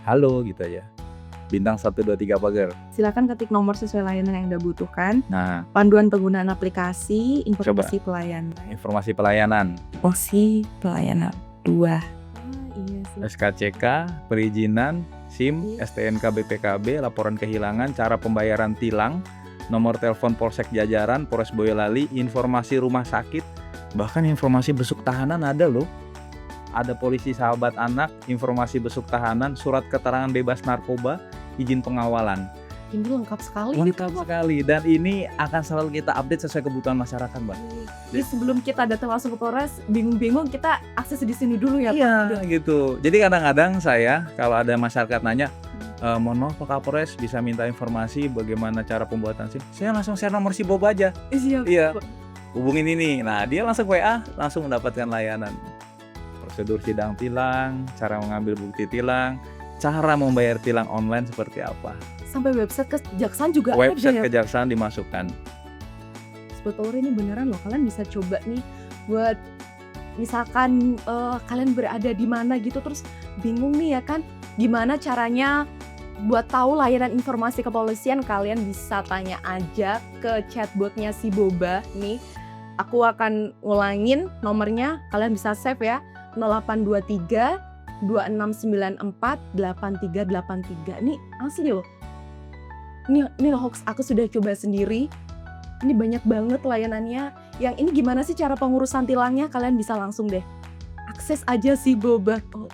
halo gitu aja. Bintang 123 pagar. Silakan ketik nomor sesuai layanan yang Anda butuhkan. Nah, Panduan penggunaan aplikasi, informasi pelayanan. informasi pelayanan, Opsi pelayanan 2. Iya sih. SKCK, perizinan, SIM, Iya. STNK BPKB, laporan kehilangan, cara pembayaran tilang, nomor telepon Polsek Jajaran, Polres Boyolali, informasi rumah sakit, bahkan informasi besuk tahanan ada loh. Ada polisi sahabat anak, informasi besuk tahanan, surat keterangan bebas narkoba, izin pengawalan. Ini lengkap sekali. Lengkap sekali, dan ini akan selalu kita update sesuai kebutuhan masyarakat, Mbak. Jadi sebelum kita datang langsung ke Polres, bingung-bingung kita akses di sini dulu ya Pak. Iya gitu. Jadi kadang-kadang saya kalau ada masyarakat nanya, mohon maaf Pak Kapolres bisa minta informasi bagaimana cara pembuatan SIM, saya langsung share nomor si Bob aja. Siap. Iya. Hubungin ini. Nah dia langsung WA, langsung mendapatkan layanan. Prosedur sidang tilang, cara mengambil bukti tilang, cara membayar tilang online seperti apa. Sampai website kejaksaan juga Website ada ya. kejaksaan dimasukkan. Sebetulnya ini beneran loh, kalian bisa coba nih buat misalkan kalian berada di mana gitu terus bingung nih ya kan, gimana caranya buat tahu layanan informasi kepolisian, kalian bisa tanya aja ke chatbotnya si Boba nih. Aku akan ngulangin nomornya, kalian bisa save ya, 0823 2694 8383. Ini asli loh. Ini hoax, aku sudah coba sendiri. Ini banyak banget layanannya. Yang ini gimana sih cara pengurusan tilangnya? Kalian bisa langsung deh akses aja si Boba. Oh.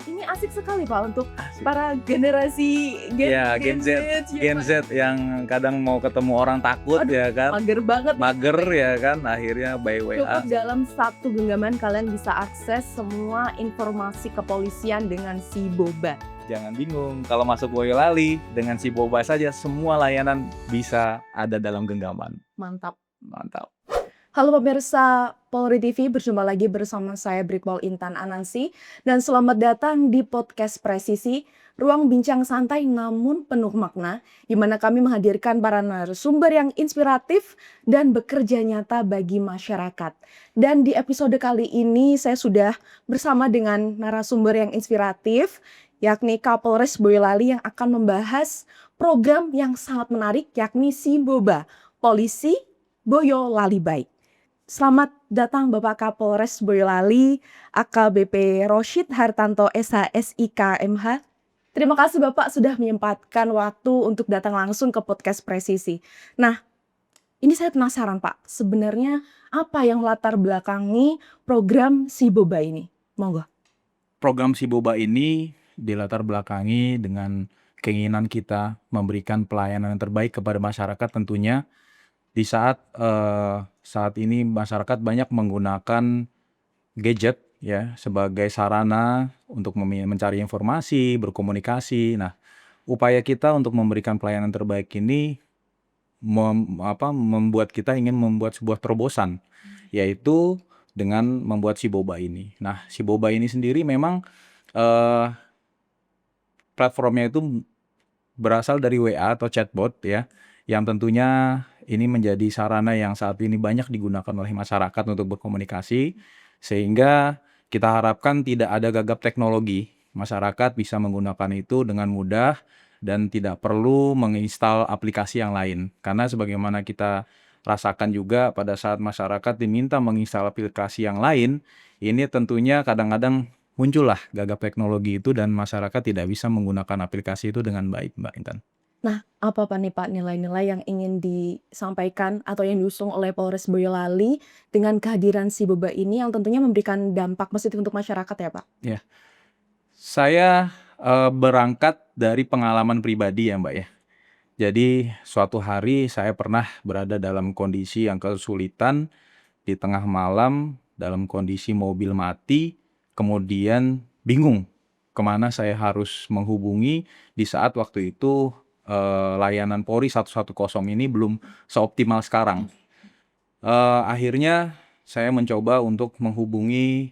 Ini asik sekali Pak untuk Asik. para generasi Gen Z yang kadang mau ketemu orang takut. Aduh, ya kan, mager banget. mager ya kan, akhirnya by WA. Cukup dalam satu genggaman kalian bisa akses semua informasi kepolisian dengan si Boba. Jangan bingung, kalau masuk Boyolali dengan si Boba saja semua layanan bisa ada dalam genggaman. Mantap. Mantap. Halo pemirsa Polri TV, berjumpa lagi bersama saya Brigpol Intan Anansi dan selamat datang di podcast Presisi, ruang bincang santai namun penuh makna, di mana kami menghadirkan para narasumber yang inspiratif dan bekerja nyata bagi masyarakat. Dan di episode kali ini saya sudah bersama dengan narasumber yang inspiratif, yakni Kapolres Boyolali yang akan membahas program yang sangat menarik, yakni si Boba, Polisi Boyolali Baik. Selamat datang Bapak Kapolres Boyolali, AKBP Roshid Hartanto SH.SIK MH. Terima kasih Bapak sudah menyempatkan waktu untuk datang langsung ke podcast Presisi. Nah, ini saya penasaran Pak, sebenarnya apa yang melatar belakangi program si Boba ini? Monggo. Program si Boba ini dilatar belakangi dengan keinginan kita memberikan pelayanan yang terbaik kepada masyarakat tentunya. Di saat ini masyarakat banyak menggunakan gadget ya sebagai sarana untuk mencari informasi, berkomunikasi. Nah, upaya kita untuk memberikan pelayanan terbaik ini membuat kita ingin membuat sebuah terobosan, yaitu dengan membuat si Boba ini. Nah, si Boba ini sendiri memang platformnya itu berasal dari WA atau chatbot ya, yang tentunya ini menjadi sarana yang saat ini banyak digunakan oleh masyarakat untuk berkomunikasi, sehingga kita harapkan tidak ada gagap teknologi. Masyarakat bisa menggunakan itu dengan mudah dan tidak perlu menginstal aplikasi yang lain. Karena sebagaimana kita rasakan juga pada saat masyarakat diminta menginstal aplikasi yang lain, ini tentunya kadang-kadang muncullah gagap teknologi itu dan masyarakat tidak bisa menggunakan aplikasi itu dengan baik, Mbak Intan. Nah, apa nih Pak nilai-nilai yang ingin disampaikan atau yang diusung oleh Polres Boyolali dengan kehadiran si Boba ini yang tentunya memberikan dampak positif untuk masyarakat ya Pak? Ya, saya berangkat dari pengalaman pribadi ya Mbak ya. Jadi suatu hari saya pernah berada dalam kondisi yang kesulitan di tengah malam dalam kondisi mobil mati, kemudian bingung kemana saya harus menghubungi di saat waktu itu layanan Polri 110 ini belum seoptimal sekarang. Akhirnya saya mencoba untuk menghubungi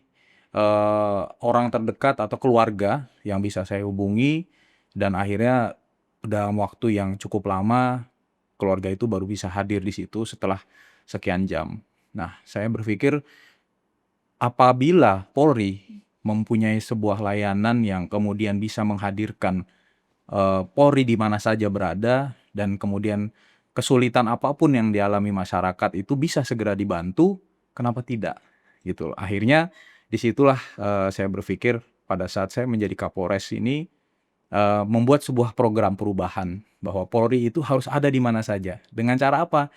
orang terdekat atau keluarga yang bisa saya hubungi, dan akhirnya dalam waktu yang cukup lama keluarga itu baru bisa hadir di situ setelah sekian jam. Nah, saya berpikir apabila Polri mempunyai sebuah layanan yang kemudian bisa menghadirkan Polri di mana saja berada, dan kemudian kesulitan apapun yang dialami masyarakat itu bisa segera dibantu, kenapa tidak? Gitu loh. Akhirnya disitulah saya berpikir pada saat saya menjadi Kapolres ini membuat sebuah program perubahan bahwa Polri itu harus ada di mana saja. Dengan cara apa?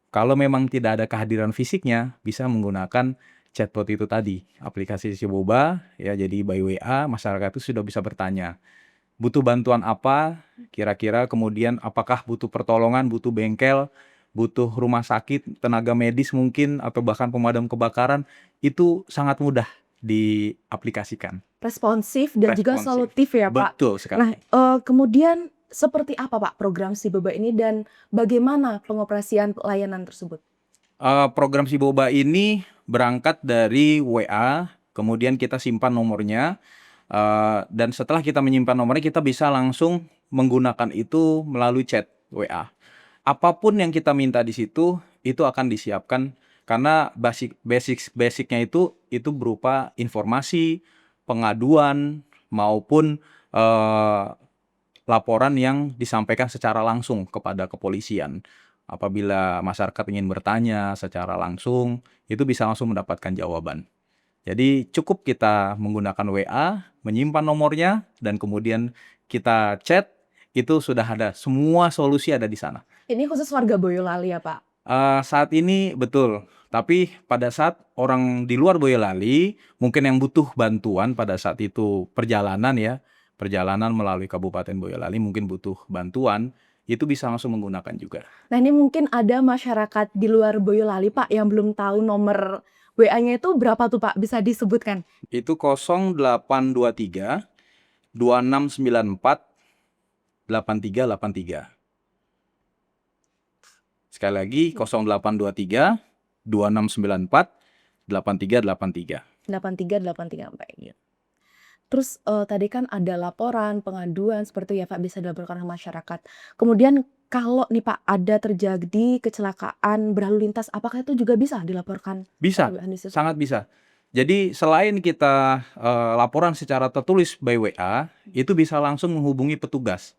Kalau memang tidak ada kehadiran fisiknya, bisa menggunakan chatbot itu tadi, aplikasi Siboba, ya, jadi by WA masyarakat itu sudah bisa bertanya, butuh bantuan apa, kira-kira, kemudian apakah butuh pertolongan, butuh bengkel, butuh rumah sakit, tenaga medis mungkin, atau bahkan pemadam kebakaran, itu sangat mudah diaplikasikan. Responsif dan juga Responsif. solutif ya, Pak. Betul Nah, sekali. kemudian seperti apa, Pak, program Siboba ini dan bagaimana pengoperasian layanan tersebut? Program Siboba ini berangkat dari WA, kemudian kita simpan nomornya, dan setelah kita menyimpan nomornya, kita bisa langsung menggunakan itu melalui chat WA. Apapun yang kita minta di situ, itu akan disiapkan karena basicnya itu berupa informasi, pengaduan, maupun laporan yang disampaikan secara langsung kepada kepolisian. Apabila masyarakat ingin bertanya secara langsung, itu bisa langsung mendapatkan jawaban. Jadi cukup kita menggunakan WA, menyimpan nomornya, dan kemudian kita chat, itu sudah ada, semua solusi ada di sana. Ini khusus warga Boyolali ya, Pak? Saat ini betul, tapi pada saat orang di luar Boyolali, mungkin yang butuh bantuan pada saat itu perjalanan melalui Kabupaten Boyolali mungkin butuh bantuan, itu bisa langsung menggunakan juga. Nah, ini mungkin ada masyarakat di luar Boyolali, Pak, yang belum tahu nomor WA-nya itu berapa tuh, Pak? Bisa disebutkan? Itu 0823 2694 8383. Sekali lagi 0823 2694 8383. 8383, baik. Terus, tadi kan ada laporan, pengaduan seperti ya, Pak, bisa dilaporkan ke masyarakat. Kemudian kalau nih, Pak, ada terjadi kecelakaan berlalu lintas, apakah itu juga bisa dilaporkan Bisa, melalui situ? sangat bisa. Jadi selain kita laporan secara tertulis by WA, itu bisa langsung menghubungi petugas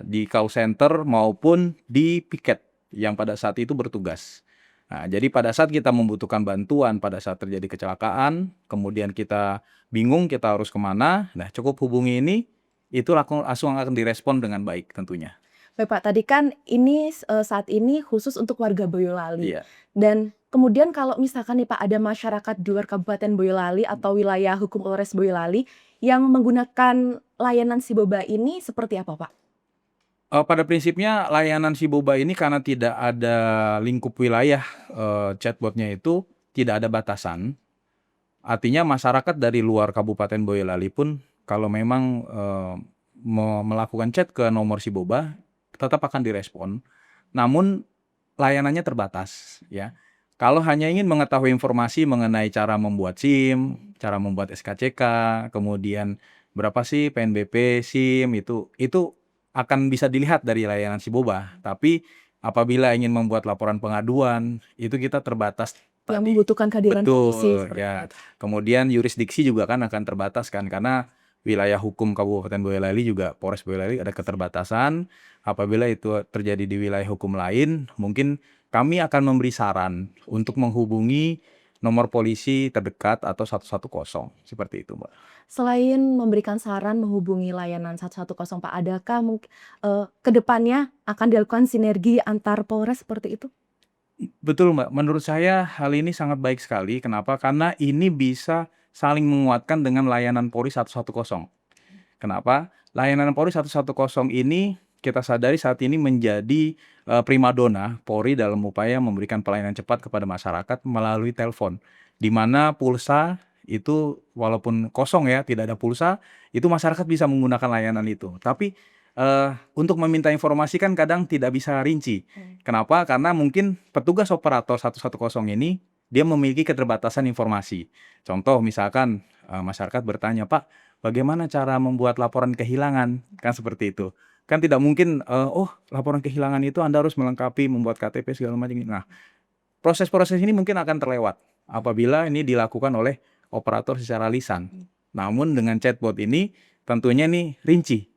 di call center maupun di piket yang pada saat itu bertugas. Jadi pada saat kita membutuhkan bantuan pada saat terjadi kecelakaan, kemudian kita bingung kita harus kemana, nah cukup hubungi ini, itu langsung akan direspon dengan baik tentunya. Baik, Pak, tadi kan ini saat ini khusus untuk warga Boyolali. Iya. Dan kemudian kalau misalkan nih, Pak, ada masyarakat di luar Kabupaten Boyolali atau wilayah hukum Polres Boyolali yang menggunakan layanan Siboba ini seperti apa, Pak? Pada prinsipnya layanan Siboba ini karena tidak ada lingkup wilayah, chatbotnya itu tidak ada batasan. Artinya masyarakat dari luar Kabupaten Boyolali pun kalau memang melakukan chat ke nomor Siboba tetap akan direspon. Namun layanannya terbatas, ya. Kalau hanya ingin mengetahui informasi mengenai cara membuat SIM, cara membuat SKCK, kemudian berapa sih PNBP SIM, itu akan bisa dilihat dari layanan Siboba. Tapi apabila ingin membuat laporan pengaduan, itu kita terbatas Yang tadi. membutuhkan kehadiran Betul, fisik seperti ya. itu. Kemudian yurisdiksi juga kan akan terbatas kan, karena wilayah hukum Kabupaten Boyolali juga Polres Boyolali ada keterbatasan. Apabila itu terjadi di wilayah hukum lain, mungkin kami akan memberi saran untuk menghubungi nomor polisi terdekat atau 110, seperti itu, Mbak. Selain memberikan saran menghubungi layanan 110, Pak, adakah ke depannya akan dilakukan sinergi antar Polres seperti itu? Betul, Mbak. Menurut saya hal ini sangat baik sekali. Kenapa? Karena ini bisa saling menguatkan dengan layanan Polri 110. Kenapa? Layanan Polri 110 ini kita sadari saat ini menjadi primadona Polri dalam upaya memberikan pelayanan cepat kepada masyarakat melalui telepon. Di mana pulsa itu walaupun kosong ya, tidak ada pulsa, itu masyarakat bisa menggunakan layanan itu. Tapi untuk meminta informasi kan kadang tidak bisa rinci. Kenapa? Karena mungkin petugas operator 110 ini dia memiliki keterbatasan informasi. Contoh misalkan masyarakat bertanya, "Pak, bagaimana cara membuat laporan kehilangan?" Kan seperti itu. Kan tidak mungkin, "Oh, laporan kehilangan itu Anda harus melengkapi, membuat KTP segala macam." Nah, proses-proses ini mungkin akan terlewat apabila ini dilakukan oleh operator secara lisan. Namun dengan chatbot ini tentunya nih rinci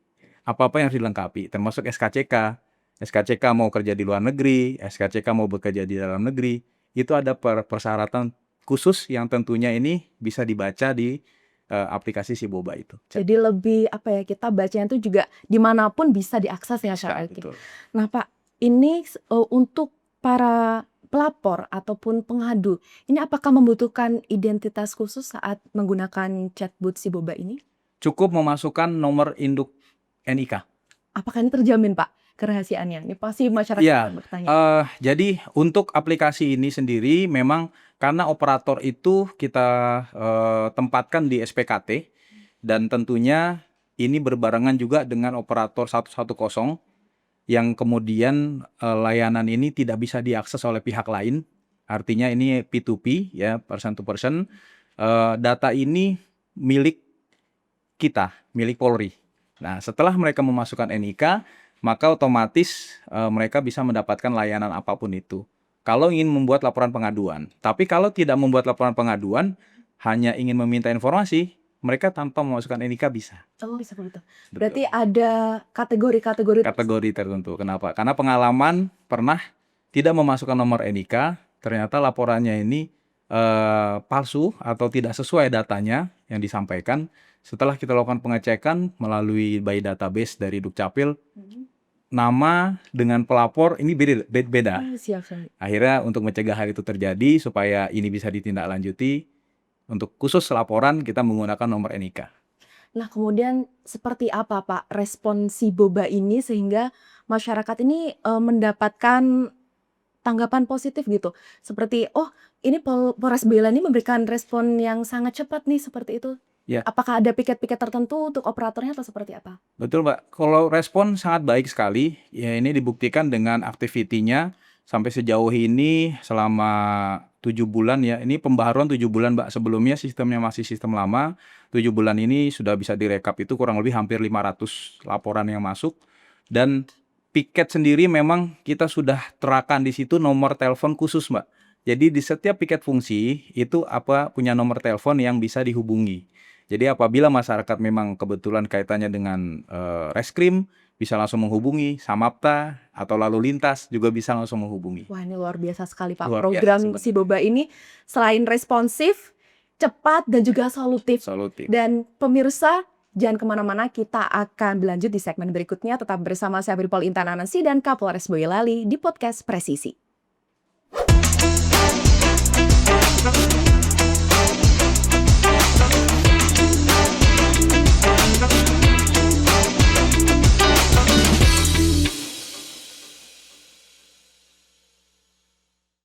apa-apa yang harus dilengkapi, termasuk SKCK. SKCK mau kerja di luar negeri, SKCK mau bekerja di dalam negeri, itu ada persyaratan khusus yang tentunya ini bisa dibaca di aplikasi si Boba itu. Jadi lebih apa ya, kita bacanya itu juga dimanapun bisa diakses ya Bisa, Kak Eki. betul. Nah Pak, ini untuk para pelapor ataupun pengadu, ini apakah membutuhkan identitas khusus saat menggunakan chatbot si Boba ini? Cukup memasukkan nomor induk NIK. Apakah ini terjamin Pak kerahasiaannya? Ini pasti masyarakat Iya, akan bertanya. jadi untuk aplikasi ini sendiri memang karena operator itu kita tempatkan di SPKT dan tentunya ini berbarengan juga dengan operator 110 yang kemudian layanan ini tidak bisa diakses oleh pihak lain. Artinya ini P2P ya, person to person. Data ini milik kita, milik Polri. Nah, setelah mereka memasukkan NIK, maka otomatis mereka bisa mendapatkan layanan apapun itu. Kalau ingin membuat laporan pengaduan, tapi kalau tidak membuat laporan pengaduan, hanya ingin meminta informasi, mereka tanpa memasukkan NIK bisa. Oh bisa begitu. Betul. Berarti ada kategori-kategori Kategori tertentu. Kenapa? Karena pengalaman pernah tidak memasukkan nomor NIK, ternyata laporannya ini palsu atau tidak sesuai datanya yang disampaikan. Setelah kita lakukan pengecekan melalui by database dari Dukcapil, nama dengan pelapor ini beda. Oh, siap. Akhirnya untuk mencegah hal itu terjadi supaya ini bisa ditindaklanjuti, untuk khusus laporan kita menggunakan nomor NIK. Nah, kemudian seperti apa Pak respon si Boba ini sehingga masyarakat ini mendapatkan tanggapan positif gitu? Seperti, oh ini Polres Boyolali ini memberikan respon yang sangat cepat nih, seperti itu. Ya. Apakah ada piket-piket tertentu untuk operatornya atau seperti apa? Betul Mbak, kalau respon sangat baik sekali, ya ini dibuktikan dengan aktivitinya sampai sejauh ini selama 7 bulan ya, ini pembaharuan 7 bulan Mbak, sebelumnya sistemnya masih sistem lama, 7 bulan ini sudah bisa direkap itu kurang lebih hampir 500 laporan yang masuk, dan piket sendiri memang kita sudah terapkan di situ nomor telepon khusus Mbak. Jadi di setiap piket fungsi itu punya nomor telepon yang bisa dihubungi. Jadi apabila masyarakat memang kebetulan kaitannya dengan reskrim, bisa langsung menghubungi, Samapta atau lalu lintas juga bisa langsung menghubungi. Wah ini luar biasa sekali Pak. Luar biasa Program sebenarnya. si Boba ini selain responsif, cepat dan juga solutif. Dan pemirsa jangan kemana-mana, kita akan berlanjut di segmen berikutnya. Tetap bersama saya Brigpol Intan Anansi dan Kapolres Boyolali di podcast Presisi.